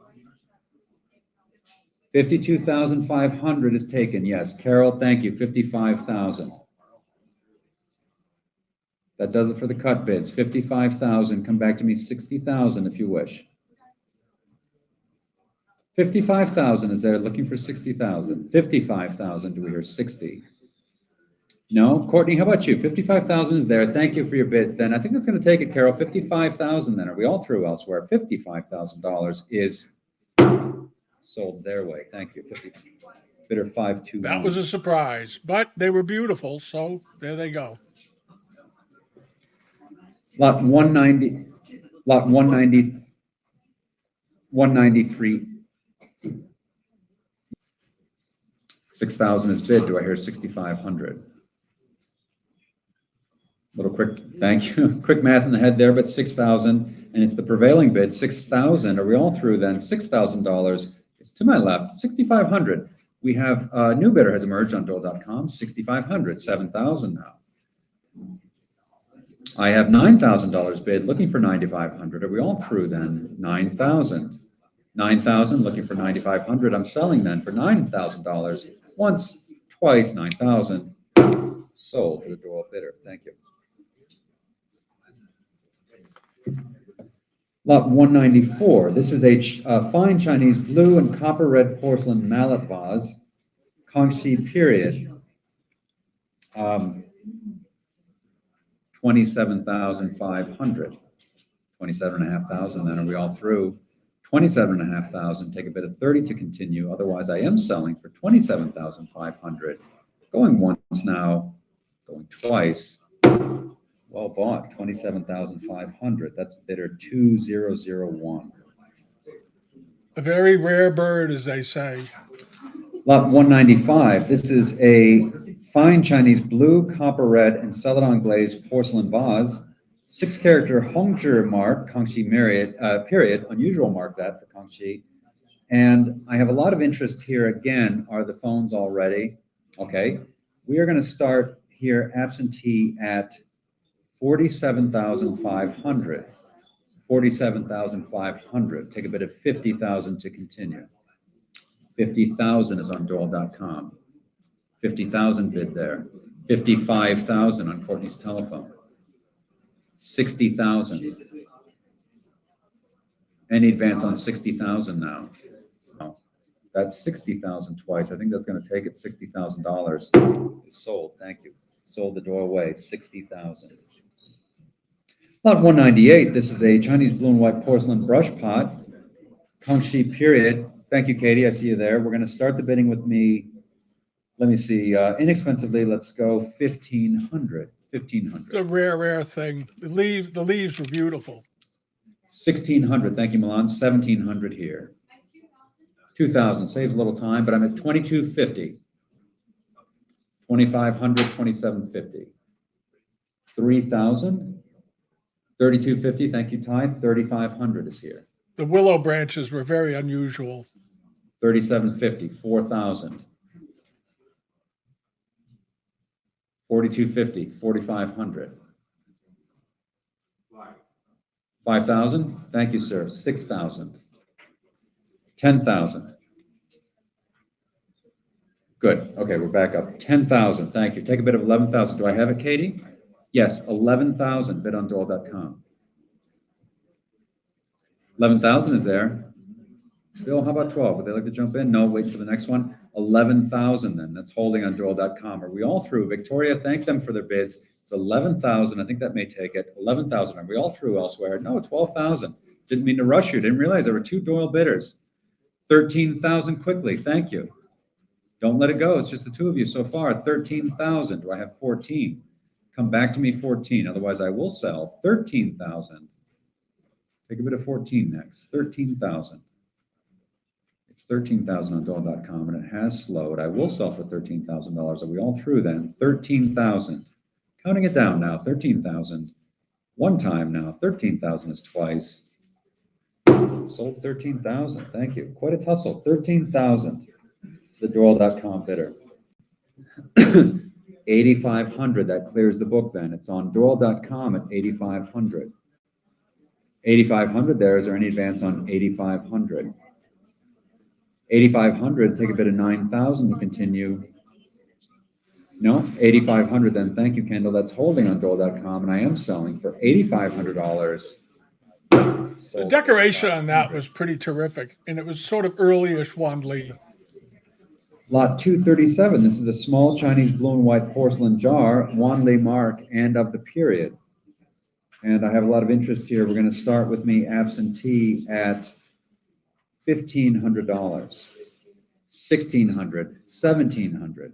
Speaker 2: 52,500 is taken. Yes. Carol, thank you. 55,000. That does it for the cut bids. 55,000. Come back to me. 60,000 if you wish. 55,000 is there, looking for 60,000. 55,000. Do we hear 60? No, Courtney, how about you? 55,000 is there. Thank you for your bids. Then I think that's going to take it, Carol. 55,000. Then are we all through elsewhere? $55,000 is sold their way. Thank you. 50. Bidder 521.
Speaker 1: That was a surprise, but they were beautiful, so there they go.
Speaker 2: Lot 190. Lot 190. 193. 6,000 is bid. Do I hear 6,500? Little quick, thank you. Quick math in the head there, but 6,000, and it's the prevailing bid. 6,000. Are we all through then? $6,000. It's to my left. 6,500. We have a new bidder has emerged on Doyle.com. 6,500. 7,000 now. I have $9,000 bid, looking for 9,500. Are we all through then? 9,000. 9,000. Looking for 9,500. I'm selling then for $9,000. Once, twice, 9,000. Sold to the Doyle bidder. Thank you. Lot 194. This is a fine Chinese blue and copper red porcelain mallet vase, Kangxi period. 27,500. 27,500. Then are we all through? 27,500. Take a bid of 30 to continue. Otherwise, I am selling for 27,500. Going once now, going twice. Well bought, 27,500. That's bidder 2001.
Speaker 1: A very rare bird, as they say.
Speaker 2: Lot 195. This is a fine Chinese blue, copper red, and celadon glazed porcelain vase. 6-character Hongzhi mark, Kangxi period. Unusual mark that for Kangxi. And I have a lot of interest here. Again, are the phones all ready? Okay. We are going to start here absentee at 47,500. 47,500. Take a bid of 50,000 to continue. 50,000 is on Doyle.com. 50,000 bid there. 55,000 on Courtney's telephone. 60,000. Any advance on 60,000 now? No. That's 60,000 twice. I think that's going to take it. $60,000. It's sold. Thank you. Sold the doorway. 60,000. Lot 198. This is a Chinese blue and white porcelain brush pot. Kangxi period. Thank you, Katie. I see you there. We're going to start the bidding with me. Let me see. Inexpensively, let's go 1,500. 1,500.
Speaker 1: The rare thing. The leaves were beautiful.
Speaker 2: 1,600. Thank you, Milan. 1,700 here. 2,000. Saves a little time, but I'm at 2,250. 2,500. 2,750. 3,000. 3,250. Thank you, Ty. 3,500 is here.
Speaker 1: The willow branches were very unusual.
Speaker 2: 3,750. 4,000. 4,250. 4,500. 5,000. Thank you, sir. 6,000. 10,000. Good. Okay, we're back up. 10,000. Thank you. Take a bid of 11,000. Do I have it, Katie? Yes, 11,000. Bid on Doyle.com. 11,000 is there. Bill, how about 12? Would they like to jump in? No, wait for the next one. 11,000 then. That's holding on Doyle.com. Are we all through? Victoria, thank them for their bids. It's 11,000. I think that may take it. 11,000. Are we all through elsewhere? No, 12,000. Didn't mean to rush you. Didn't realize there were 2 Doyle bidders. 13,000 quickly. Thank you. Don't let it go. It's just the 2 of you so far. 13,000. Do I have 14? Come back to me 14. Otherwise, I will sell 13,000. Take a bit of 14 next. 13,000. It's 13,000 on Doyle.com, and it has slowed. I will sell for $13,000. Are we all through then? 13,000. Counting it down now. 13,000. One time now. 13,000 is twice. Sold 13,000. Thank you. Quite a tussle. 13,000 to the Doyle.com bidder. 8,500. That clears the book then. It's on Doyle.com at 8,500. 8,500 there. Is there any advance on 8,500? 8,500, take a bit of 9,000 to continue. No, 8,500 then. Thank you, Kendall. That's holding on Doyle.com, and I am selling for $8,500.
Speaker 1: The decoration on that was pretty terrific, and it was sort of early-ish Wan Li.
Speaker 2: Lot 237. This is a small Chinese blue and white porcelain jar, Wan Li mark, and of the period. And I have a lot of interest here. We're going to start with me absentee at $1,500, $1,600, $1,700,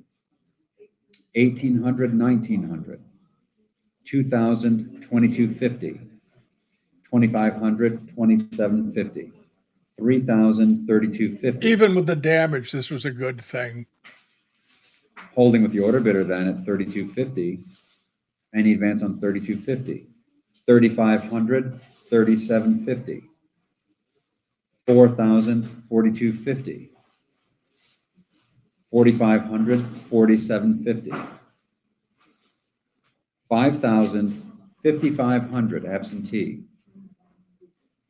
Speaker 2: $1,800, $1,900, $2,000, $2,250, $2,500, $2,750, $3,000, $3,250.
Speaker 1: Even with the damage, this was a good thing.
Speaker 2: Holding with the order bidder then at $3,250. Any advance on $3,250. $3,500, $3,750. $4,000, $4,250. $4,500, $4,750. $5,000, $5,500 absentee.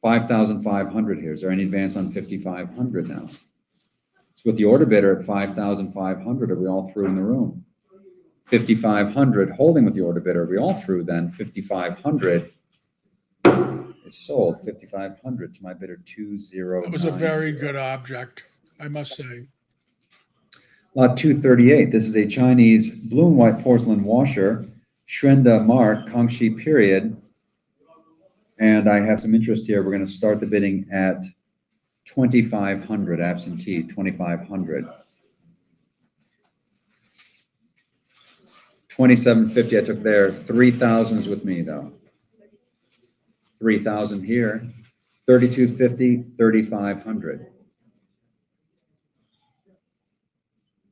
Speaker 2: $5,500 here. Is there any advance on $5,500 now? It's with the order bidder at $5,500. Are we all through in the room? $5,500 holding with the order bidder. Are we all through then? $5,500 is sold. $5,500 to my bidder 209.
Speaker 1: It was a very good object, I must say.
Speaker 2: Lot 238. This is a Chinese blue and white porcelain washer, Shrenda mark, Kangxi period. And I have some interest here. We're going to start the bidding at 2,500 absentee, 2,500. 2,750 I took there. 3,000s with me though. 3,000 here. 3,250, 3,500.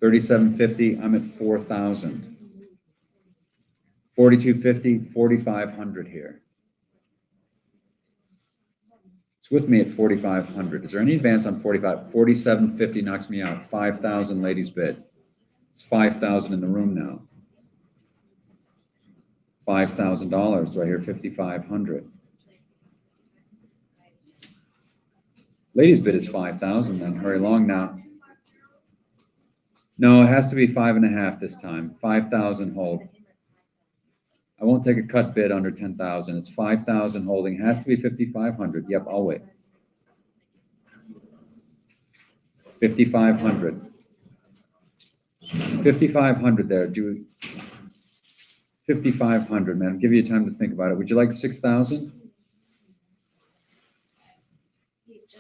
Speaker 2: 3,750, I'm at 4,000. 4,250, 4,500 here. It's with me at 4,500. Is there any advance on 45? 4,750 knocks me out. 5,000 ladies bid. It's 5,000 in the room now. $5,000. Do I hear 5,500? Ladies bid is 5,000 then. Hurry along now. No, it has to be 5.5 this time. 5,000 hold. I won't take a cut bid under 10,000. It's 5,000 holding. Has to be 5,500. Yep, I'll wait. 5,500. 5,500 there. 5,500, man. I'll give you time to think about it. Would you like 6,000?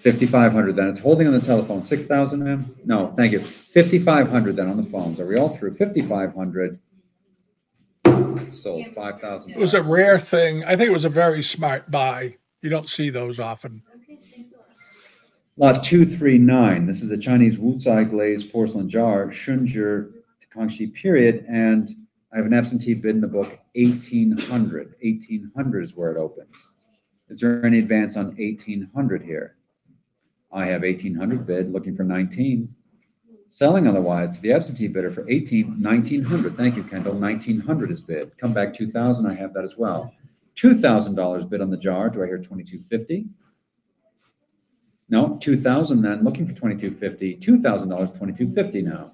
Speaker 2: 5,500 then. It's holding on the telephone. 6,000, ma'am? No, thank you. 5,500 then on the phones. Are we all through? 5,500. Sold. 5,000.
Speaker 1: It was a rare thing. I think it was a very smart buy. You don't see those often.
Speaker 5: Okay, thanks a lot.
Speaker 2: Lot 239. This is a Chinese wucai glazed porcelain jar, Shunzhi to Kangxi period, and I have an absentee bid in the book, 1,800. 1,800 is where it opens. Is there any advance on 1,800 here? I have 1,800 bid, looking for 19. Selling otherwise to the absentee bidder for 1,900. Thank you, Kendall. 1,900 is bid. Come back 2,000. I have that as well. $2,000 bid on the jar. Do I hear 2,250? No, 2,000 then. Looking for 2,250. $2,000. 2,250 now.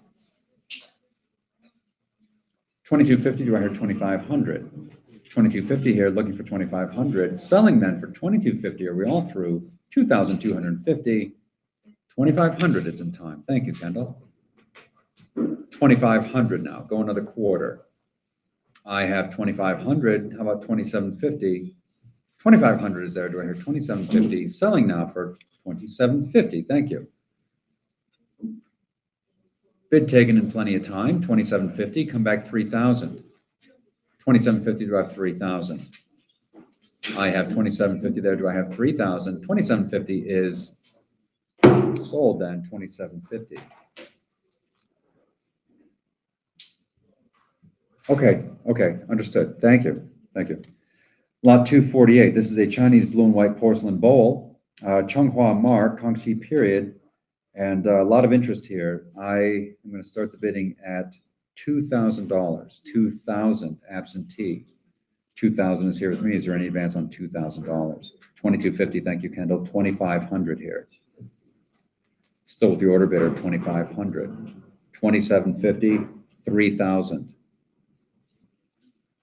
Speaker 2: 2,250. Do I hear 2,500? 2250 here, looking for 2500, selling then for 2250. Are we all through? 2250. 2500 is in time. Thank you, Kendall. 2500 now. Go another quarter. I have 2500. How about 2750? 2500 is there. Do I hear 2750? Selling now for 2750. Thank you. Bid taken in plenty of time. 2750. Come back 3000. 2750. Do I have 3000? I have 2750 there. Do I have 3000? 2750 is sold then. 2750. Okay, understood. Thank you. Lot 248. This is a Chinese blue and white porcelain bowl, Changhua mark, Kangxi period, and a lot of interest here. I am going to start the bidding at $2,000. 2,000 absentee. 2,000 is here with me. Is there any advance on $2,000? 2250. Thank you, Kendall. 2,500 here. Still with the order bidder. 2,500. 2750. 3,000.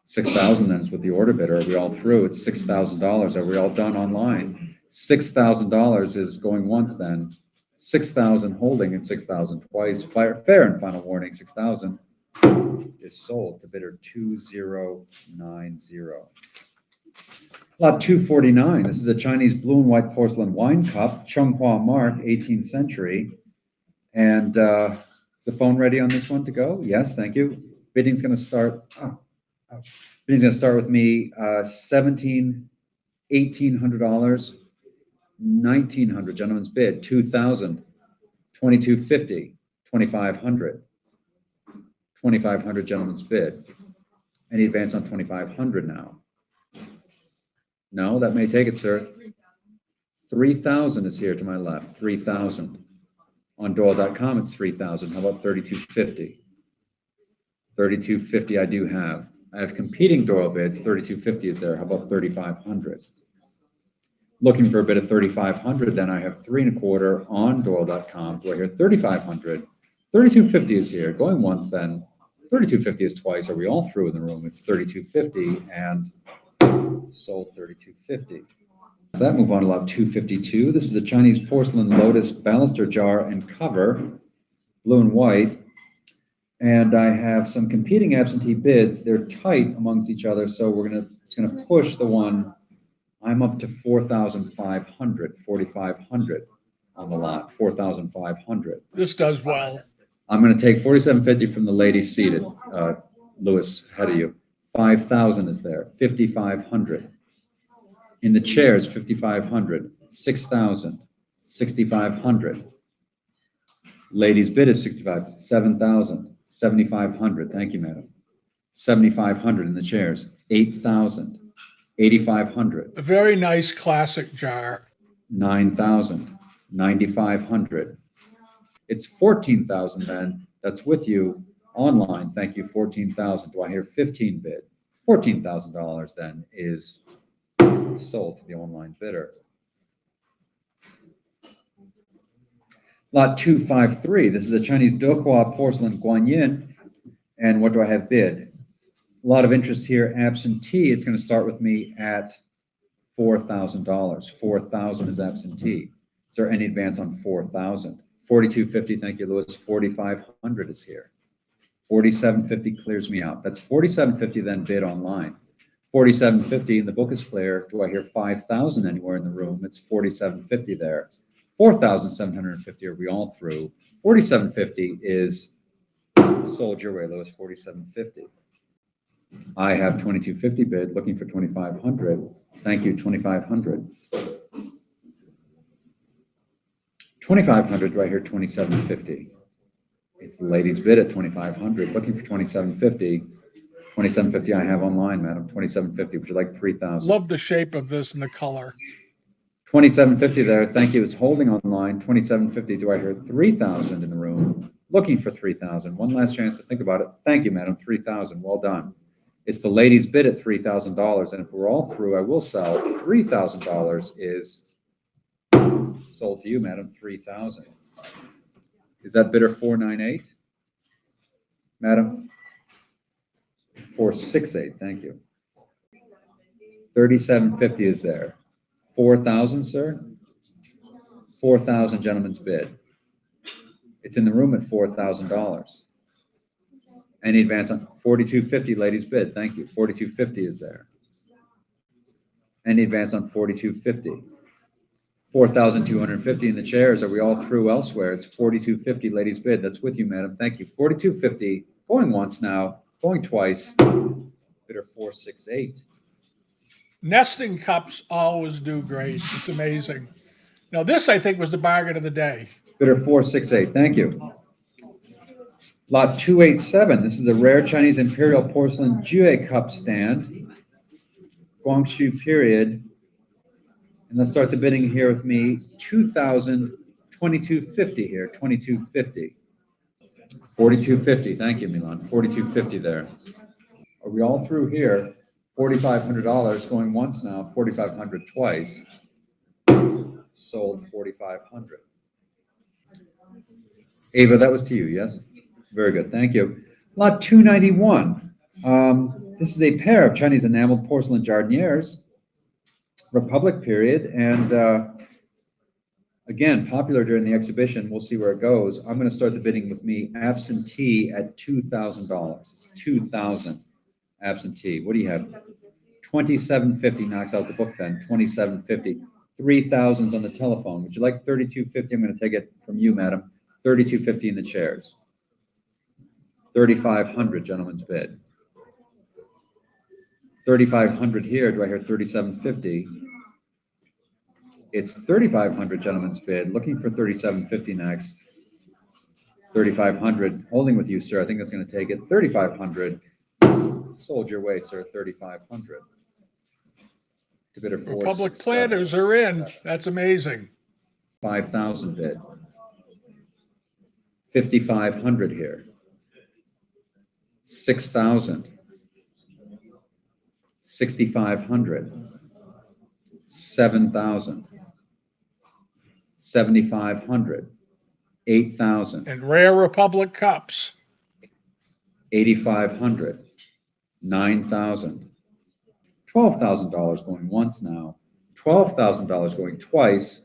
Speaker 2: 6,000 then is with the order bidder. Are we all through? It's $6,000. Are we all done online? $6,000 is going once then. 6,000 holding and 6,000 twice. Fair and final warning. 6,000 is sold to bidder 2090. Lot 249. This is a Chinese blue and white porcelain wine cup, Changhua mark, 18th century. And is the phone ready on this one to go? Yes, thank you. Bidding's going to start. Bidding's going to start with me. $1,800, $1,900. Gentlemen's bid. 2,000, 2,250, 2,500, 2,500. Gentlemen's bid. Any advance on 2,500 now? No, that may take it, sir. 3,000 is here to my left. 3,000. On Doyle.com, it's 3,000. How about 3,250? 3,250 I do have. I have competing Doyle bids. 3,250 is there. How about 3,500? Looking for a bid of 3,500, then I have 3.25 on Doyle.com. Do I hear 3,500? 3,250 is here. Going once then. 3,250 is twice. Are we all through in the room? It's 3,250 and sold 3,250. So that move on to lot 252. This is a Chinese porcelain lotus ballister jar and cover, blue and white. And I have some competing absentee bids. They're tight amongst each other, so it's gonna push the one. I'm up to 4,500, 4,500 on the lot. 4,500.
Speaker 1: This does well.
Speaker 2: I'm gonna take 4,750 from the lady seated. Lewis, ahead of you. 5,000 is there. 5,500. In the chairs, 5,500. 6,000. 6,500. Ladies bid is 65. 7,000. 7,500. Thank you, madam. 7,500 in the chairs. 8,000. 8,500.
Speaker 1: A very nice classic jar.
Speaker 2: 9,000. 9,500. It's 14,000 then. That's with you online. Thank you. 14,000. Do I hear 15 bid? $14,000 then is sold to the online bidder. Lot 253. This is a Chinese Doyle porcelain guanyin. And what do I have bid? A lot of interest here. Absentee. It's going to start with me at $4,000. 4,000 is absentee. Is there any advance on 4,000? 4,250. Thank you, Lewis. 4,500 is here. 4,750 clears me out. That's 4,750 then bid online. 4,750 and the book is clear. Do I hear 5,000 anywhere in the room? It's 4,750 there. 4,750. Are we all through? 4,750 is sold your way, Lewis. 4,750. I have 2,250 bid, looking for 2,500. Thank you, 2,500. 2,500. Do I hear 2,750? It's the ladies bid at 2,500. Looking for 2,750. 2,750 I have online, madam. 2,750. Would you like 3,000?
Speaker 1: Love the shape of this and the color.
Speaker 2: 2,750 there. Thank you. Is holding online. 2,750. Do I hear 3,000 in the room? Looking for 3,000. One last chance to think about it. Thank you, madam. 3,000. Well done. It's the ladies bid at $3,000. And if we're all through, I will sell. $3,000 is sold to you, madam. 3,000. Is that bidder 498? Madam? 468. Thank you. 3750 is there. 4,000, sir? 4,000, gentlemen's bid. It's in the room at $4,000. Any advance on 4250, ladies bid? Thank you. 4250 is there. Any advance on 4250? 4,250 in the chairs. Are we all through elsewhere? It's 4250, ladies bid. That's with you, madam. Thank you. 4250, going once now, going twice. Bidder 468.
Speaker 1: Nesting cups always do great. It's amazing. Now, this, I think, was the bargain of the day.
Speaker 2: Bidder 468. Thank you. Lot 287. This is a rare Chinese imperial porcelain Jue cup stand. Guangxu period. And let's start the bidding here with me. 2250 here. 2250. 4250. Thank you, Milan. 4250 there. Are we all through here? $4,500 going once now. 4,500 twice. Sold 4,500. Ava, that was to you, yes? Very good, thank you. Lot 291. This is a pair of Chinese enameled porcelain jardiniers, Republic period, and again, popular during the exhibition. We'll see where it goes. I'm going to start the bidding with me absentee at $2,000. It's 2,000 absentee. What do you have? 2750 knocks out the book then. 2750. 3,000's on the telephone. Would you like 3250? I'm going to take it from you, madam. 3250 in the chairs. 3,500, gentlemen's bid. 3,500 here. Do I hear 3,750? It's 3,500, gentlemen's bid. Looking for 3,750 next. 3,500. Holding with you, sir. I think that's going to take it. 3,500. Sold your way, sir. 3,500. To bidder 467.
Speaker 1: Republic planters are in. That's amazing.
Speaker 2: 5,000 bid. 5,500 here. 6,000. 6,500. 7,000. 7,500. 8,000.
Speaker 1: And rare Republic cups.
Speaker 2: 8,500. 9,000. $12,000 going once now. $12,000 going twice.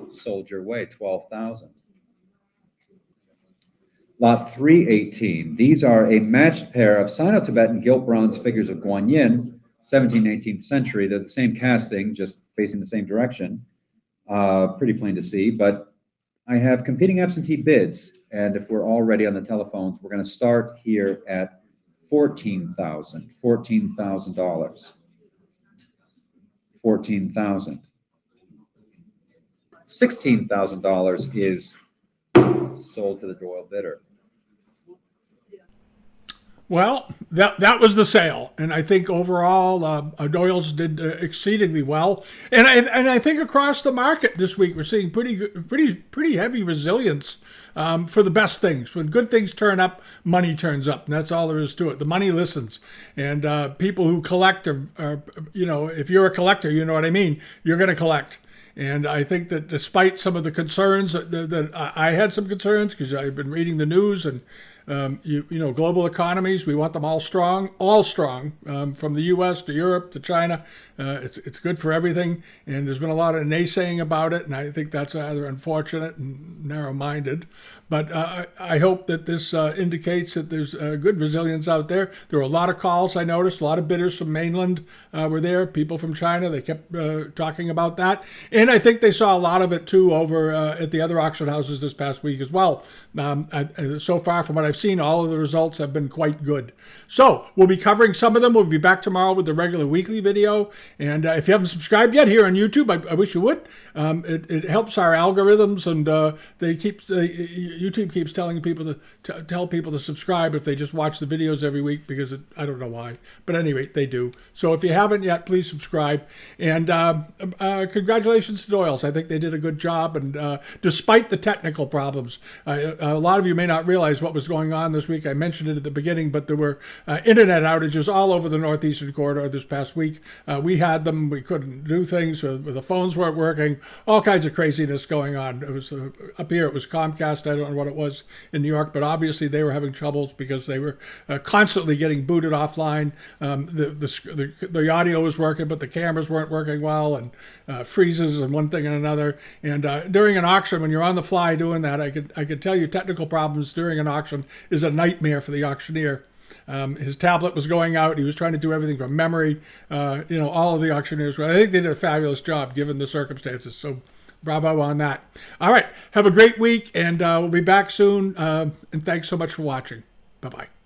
Speaker 2: Sold your way. 12,000. Lot 318. These are a matched pair of Sino-Tibetan gilt bronze figures of guanyin, 17th, 18th century. They're the same casting, just facing the same direction. Pretty plain to see, but I have competing absentee bids. And if we're all ready on the telephones, we're going to start here at $14,000. $14,000. 14,000. $16,000 is sold to the Doyle bidder.
Speaker 1: Well, that was the sale, and I think overall Doyle's did exceedingly well, and I think across the market this week we're seeing pretty heavy resilience for the best things. When good things turn up, money turns up, and that's all there is to it. The money listens, and people who collect are if you're a collector, you know what I mean. You're going to collect. And I think that despite some of the concerns that I had some concerns because I've been reading the news and global economies, we want them all strong, from the U.S. to Europe to China. It's good for everything, and there's been a lot of naysaying about it, and I think that's rather unfortunate and narrow-minded. But I hope that this indicates that there's good resilience out there. There were a lot of calls, I noticed. A lot of bidders from mainland were there, people from China. They kept talking about that. And I think they saw a lot of it, too, over at the other auction houses this past week as well. So far, from what I've seen, all of the results have been quite good. So we'll be covering some of them. We'll be back tomorrow with the regular weekly video. And if you haven't subscribed yet here on YouTube, I wish you would. It helps our algorithms, and YouTube keeps telling people to tell people to subscribe if they just watch the videos every week, because I don't know why, but anyway, they do. So if you haven't yet, please subscribe. And congratulations to Doyle's. I think they did a good job, and despite the technical problems, a lot of you may not realize what was going on this week. I mentioned it at the beginning, but there were internet outages all over the Northeastern Corridor this past week. We had them. We couldn't do things. The phones weren't working. All kinds of craziness going on. It was up here. It was Comcast. I don't on what it was in New York, but obviously they were having troubles because they were constantly getting booted offline. The audio was working, but the cameras weren't working well, and freezes and one thing and another. And during an auction, when you're on the fly doing that, I could tell you technical problems during an auction is a nightmare for the auctioneer. His tablet was going out. He was trying to do everything from memory. All of the auctioneers. I think they did a fabulous job given the circumstances. So bravo on that. All right. Have a great week, and we'll be back soon. And thanks so much for watching. Bye-bye.